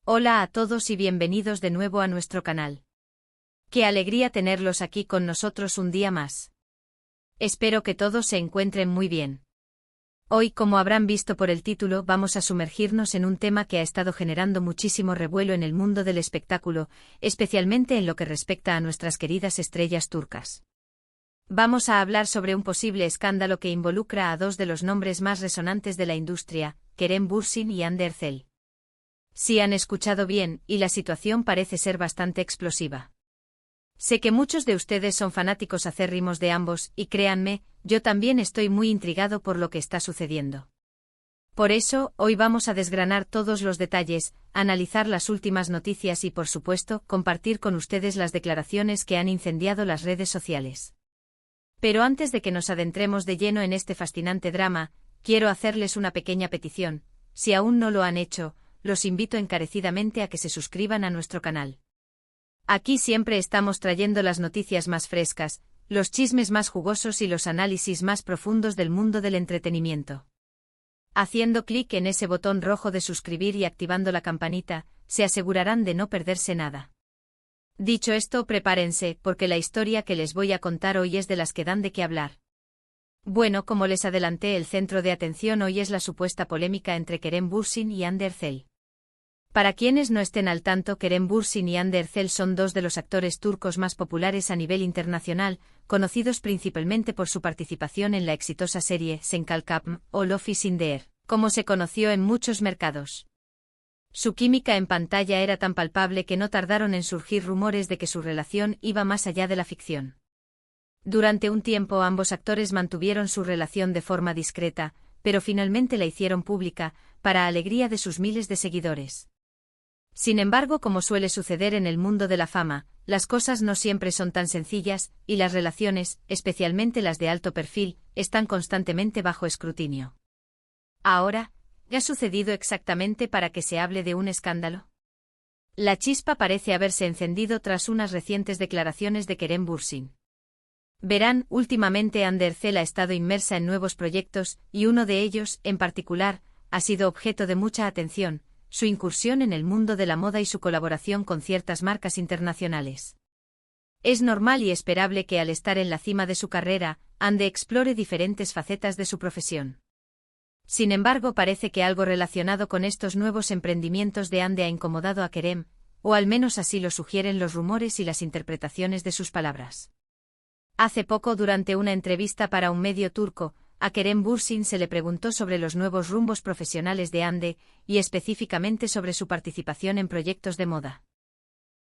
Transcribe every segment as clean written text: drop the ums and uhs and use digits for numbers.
Hola a todos y bienvenidos de nuevo a nuestro canal. Qué alegría tenerlos aquí con nosotros un día más. Espero que todos se encuentren muy bien. Hoy, como habrán visto por el título, vamos a sumergirnos en un tema que ha estado generando muchísimo revuelo en el mundo del espectáculo, especialmente en lo que respecta a nuestras queridas estrellas turcas. Vamos a hablar sobre un posible escándalo que involucra a dos de los nombres más resonantes de la industria, Kerem Bürsin y Hande Erçel. Sí han escuchado bien, y la situación parece ser bastante explosiva. Sé que muchos de ustedes son fanáticos acérrimos de ambos, y créanme, yo también estoy muy intrigado por lo que está sucediendo. Por eso, hoy vamos a desgranar todos los detalles, analizar las últimas noticias y, por supuesto, compartir con ustedes las declaraciones que han incendiado las redes sociales. Pero antes de que nos adentremos de lleno en este fascinante drama, quiero hacerles una pequeña petición. Si aún no lo han hecho, los invito encarecidamente a que se suscriban a nuestro canal. Aquí siempre estamos trayendo las noticias más frescas, los chismes más jugosos y los análisis más profundos del mundo del entretenimiento. Haciendo clic en ese botón rojo de suscribir y activando la campanita, se asegurarán de no perderse nada. Dicho esto, prepárense, porque la historia que les voy a contar hoy es de las que dan de qué hablar. Bueno, como les adelanté, el centro de atención hoy es la supuesta polémica entre Kerem Bürsin y Hande Erçel. Para quienes no estén al tanto, Kerem Bürsin y Hande Erçel son dos de los actores turcos más populares a nivel internacional, conocidos principalmente por su participación en la exitosa serie Sen Kalkapm o Love is in the Air, como se conoció en muchos mercados. Su química en pantalla era tan palpable que no tardaron en surgir rumores de que su relación iba más allá de la ficción. Durante un tiempo ambos actores mantuvieron su relación de forma discreta, pero finalmente la hicieron pública, para alegría de sus miles de seguidores. Sin embargo, como suele suceder en el mundo de la fama, las cosas no siempre son tan sencillas, y las relaciones, especialmente las de alto perfil, están constantemente bajo escrutinio. Ahora, ¿qué ha sucedido exactamente para que se hable de un escándalo? La chispa parece haberse encendido tras unas recientes declaraciones de Kerem Bürsin. Verán, últimamente Hande Erçel ha estado inmersa en nuevos proyectos, y uno de ellos, en particular, ha sido objeto de mucha atención: su incursión en el mundo de la moda y su colaboración con ciertas marcas internacionales. Es normal y esperable que al estar en la cima de su carrera, Hande explore diferentes facetas de su profesión. Sin embargo, parece que algo relacionado con estos nuevos emprendimientos de Hande ha incomodado a Kerem, o al menos así lo sugieren los rumores y las interpretaciones de sus palabras. Hace poco, durante una entrevista para un medio turco, a Kerem Bürsin se le preguntó sobre los nuevos rumbos profesionales de Hande, y específicamente sobre su participación en proyectos de moda.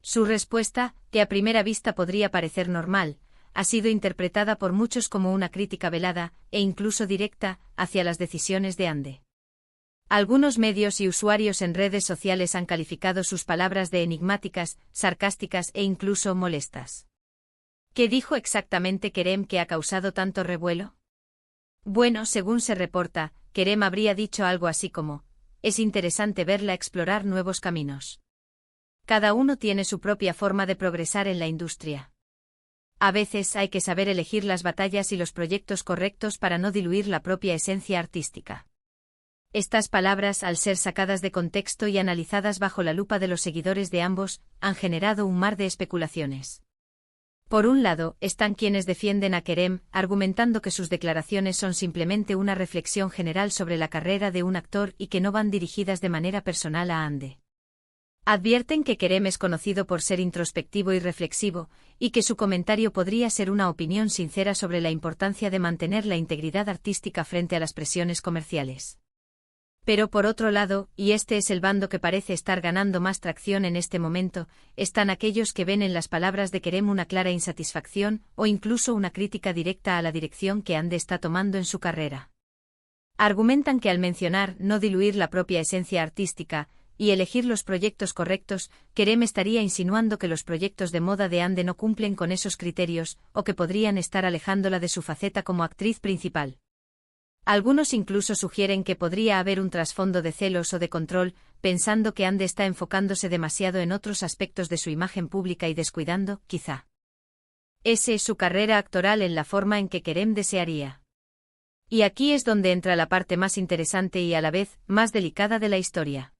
Su respuesta, que a primera vista podría parecer normal, ha sido interpretada por muchos como una crítica velada, e incluso directa, hacia las decisiones de Hande. Algunos medios y usuarios en redes sociales han calificado sus palabras de enigmáticas, sarcásticas e incluso molestas. ¿Qué dijo exactamente Kerem que ha causado tanto revuelo? Bueno, según se reporta, Kerem habría dicho algo así como: es interesante verla explorar nuevos caminos. Cada uno tiene su propia forma de progresar en la industria. A veces hay que saber elegir las batallas y los proyectos correctos para no diluir la propia esencia artística. Estas palabras, al ser sacadas de contexto y analizadas bajo la lupa de los seguidores de ambos, han generado un mar de especulaciones. Por un lado, están quienes defienden a Kerem, argumentando que sus declaraciones son simplemente una reflexión general sobre la carrera de un actor y que no van dirigidas de manera personal a Hande. Advierten que Kerem es conocido por ser introspectivo y reflexivo, y que su comentario podría ser una opinión sincera sobre la importancia de mantener la integridad artística frente a las presiones comerciales. Pero por otro lado, y este es el bando que parece estar ganando más tracción en este momento, están aquellos que ven en las palabras de Kerem una clara insatisfacción, o incluso una crítica directa a la dirección que Hande está tomando en su carrera. Argumentan que al mencionar no diluir la propia esencia artística, y elegir los proyectos correctos, Kerem estaría insinuando que los proyectos de moda de Hande no cumplen con esos criterios, o que podrían estar alejándola de su faceta como actriz principal. Algunos incluso sugieren que podría haber un trasfondo de celos o de control, pensando que Hande está enfocándose demasiado en otros aspectos de su imagen pública y descuidando, quizá, su carrera actoral en la forma en que Kerem desearía. Y aquí es donde entra la parte más interesante y a la vez más delicada de la historia.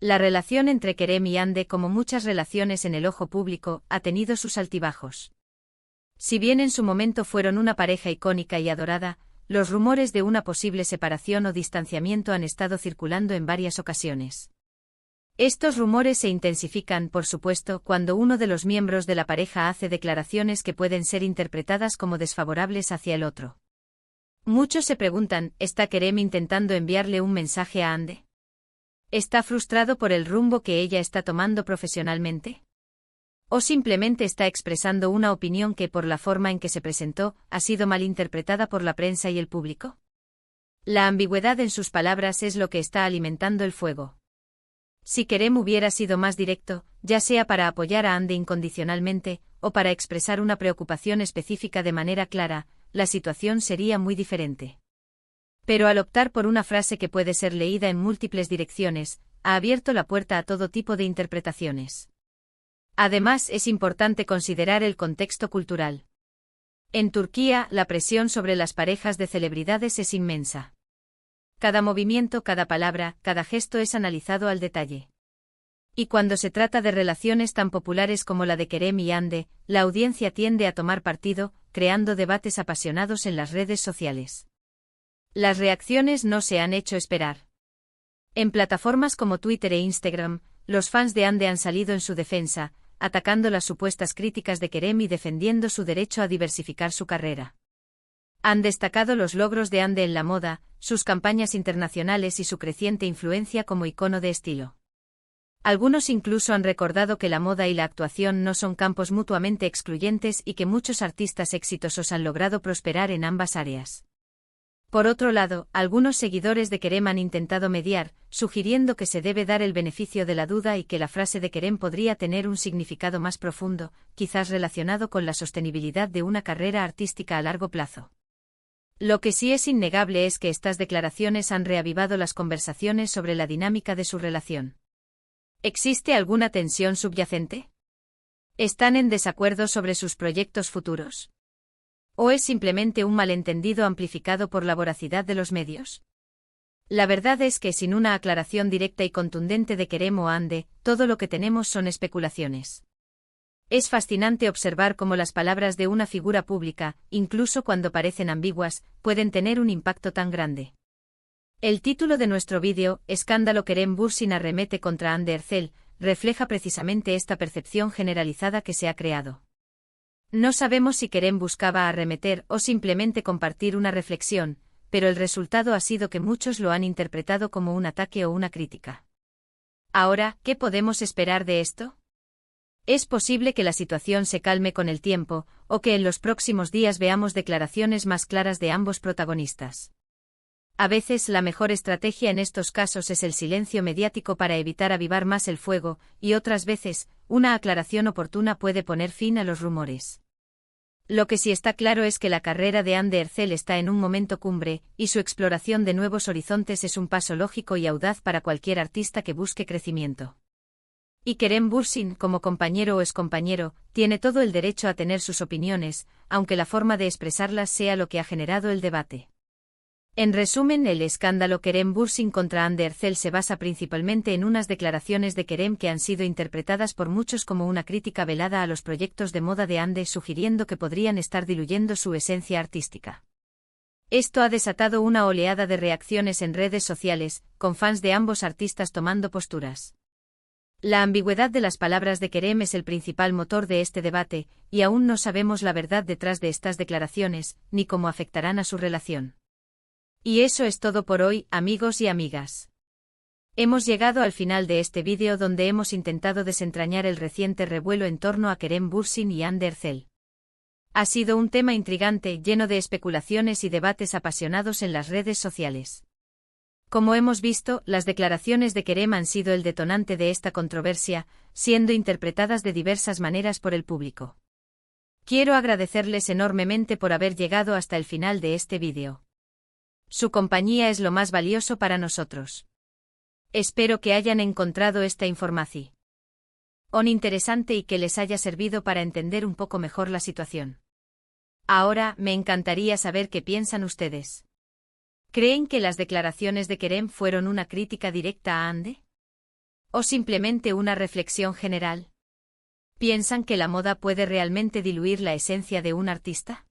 La relación entre Kerem y Hande, como muchas relaciones en el ojo público, ha tenido sus altibajos. Si bien en su momento fueron una pareja icónica y adorada, los rumores de una posible separación o distanciamiento han estado circulando en varias ocasiones. Estos rumores se intensifican, por supuesto, cuando uno de los miembros de la pareja hace declaraciones que pueden ser interpretadas como desfavorables hacia el otro. Muchos se preguntan, ¿está Kerem intentando enviarle un mensaje a Hande? ¿Está frustrado por el rumbo que ella está tomando profesionalmente? ¿O simplemente está expresando una opinión que, por la forma en que se presentó, ha sido malinterpretada por la prensa y el público? La ambigüedad en sus palabras es lo que está alimentando el fuego. Si Kerem hubiera sido más directo, ya sea para apoyar a Hande incondicionalmente, o para expresar una preocupación específica de manera clara, la situación sería muy diferente. Pero al optar por una frase que puede ser leída en múltiples direcciones, ha abierto la puerta a todo tipo de interpretaciones. Además, es importante considerar el contexto cultural. En Turquía, la presión sobre las parejas de celebridades es inmensa. Cada movimiento, cada palabra, cada gesto es analizado al detalle. Y cuando se trata de relaciones tan populares como la de Kerem y Hande, la audiencia tiende a tomar partido, creando debates apasionados en las redes sociales. Las reacciones no se han hecho esperar. En plataformas como Twitter e Instagram, los fans de Hande han salido en su defensa, atacando las supuestas críticas de Kerem y defendiendo su derecho a diversificar su carrera. Han destacado los logros de Hande en la moda, sus campañas internacionales y su creciente influencia como icono de estilo. Algunos incluso han recordado que la moda y la actuación no son campos mutuamente excluyentes y que muchos artistas exitosos han logrado prosperar en ambas áreas. Por otro lado, algunos seguidores de Kerem han intentado mediar, sugiriendo que se debe dar el beneficio de la duda y que la frase de Kerem podría tener un significado más profundo, quizás relacionado con la sostenibilidad de una carrera artística a largo plazo. Lo que sí es innegable es que estas declaraciones han reavivado las conversaciones sobre la dinámica de su relación. ¿Existe alguna tensión subyacente? ¿Están en desacuerdo sobre sus proyectos futuros? ¿O es simplemente un malentendido amplificado por la voracidad de los medios? La verdad es que sin una aclaración directa y contundente de Kerem o Hande, todo lo que tenemos son especulaciones. Es fascinante observar cómo las palabras de una figura pública, incluso cuando parecen ambiguas, pueden tener un impacto tan grande. El título de nuestro vídeo, Escándalo Kerem Bürsin arremete contra Hande Erçel, refleja precisamente esta percepción generalizada que se ha creado. No sabemos si Kerem buscaba arremeter o simplemente compartir una reflexión, pero el resultado ha sido que muchos lo han interpretado como un ataque o una crítica. Ahora, ¿qué podemos esperar de esto? Es posible que la situación se calme con el tiempo, o que en los próximos días veamos declaraciones más claras de ambos protagonistas. A veces la mejor estrategia en estos casos es el silencio mediático para evitar avivar más el fuego, y otras veces, una aclaración oportuna puede poner fin a los rumores. Lo que sí está claro es que la carrera de Hande Erçel está en un momento cumbre, y su exploración de nuevos horizontes es un paso lógico y audaz para cualquier artista que busque crecimiento. Y Kerem Bürsin, como compañero o excompañero, tiene todo el derecho a tener sus opiniones, aunque la forma de expresarlas sea lo que ha generado el debate. En resumen, el escándalo Kerem Bürsin contra Hande Erçel se basa principalmente en unas declaraciones de Kerem que han sido interpretadas por muchos como una crítica velada a los proyectos de moda de Hande, sugiriendo que podrían estar diluyendo su esencia artística. Esto ha desatado una oleada de reacciones en redes sociales, con fans de ambos artistas tomando posturas. La ambigüedad de las palabras de Kerem es el principal motor de este debate, y aún no sabemos la verdad detrás de estas declaraciones, ni cómo afectarán a su relación. Y eso es todo por hoy, amigos y amigas. Hemos llegado al final de este vídeo donde hemos intentado desentrañar el reciente revuelo en torno a Kerem Bürsin y Hande Erçel. Ha sido un tema intrigante, lleno de especulaciones y debates apasionados en las redes sociales. Como hemos visto, las declaraciones de Kerem han sido el detonante de esta controversia, siendo interpretadas de diversas maneras por el público. Quiero agradecerles enormemente por haber llegado hasta el final de este vídeo. Su compañía es lo más valioso para nosotros. Espero que hayan encontrado esta información interesante y que les haya servido para entender un poco mejor la situación. Ahora, me encantaría saber qué piensan ustedes. ¿Creen que las declaraciones de Kerem fueron una crítica directa a Hande? ¿O simplemente una reflexión general? ¿Piensan que la moda puede realmente diluir la esencia de un artista?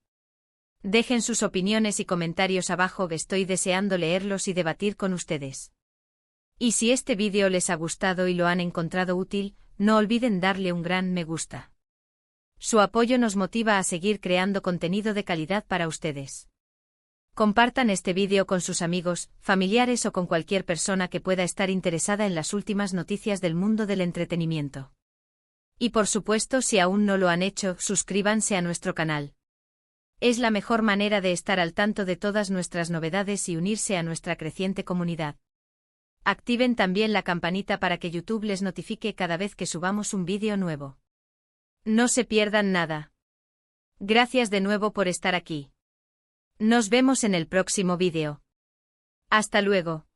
Dejen sus opiniones y comentarios abajo, que estoy deseando leerlos y debatir con ustedes. Y si este vídeo les ha gustado y lo han encontrado útil, no olviden darle un gran me gusta. Su apoyo nos motiva a seguir creando contenido de calidad para ustedes. Compartan este vídeo con sus amigos, familiares o con cualquier persona que pueda estar interesada en las últimas noticias del mundo del entretenimiento. Y por supuesto, si aún no lo han hecho, suscríbanse a nuestro canal. Es la mejor manera de estar al tanto de todas nuestras novedades y unirse a nuestra creciente comunidad. Activen también la campanita para que YouTube les notifique cada vez que subamos un vídeo nuevo. No se pierdan nada. Gracias de nuevo por estar aquí. Nos vemos en el próximo vídeo. Hasta luego.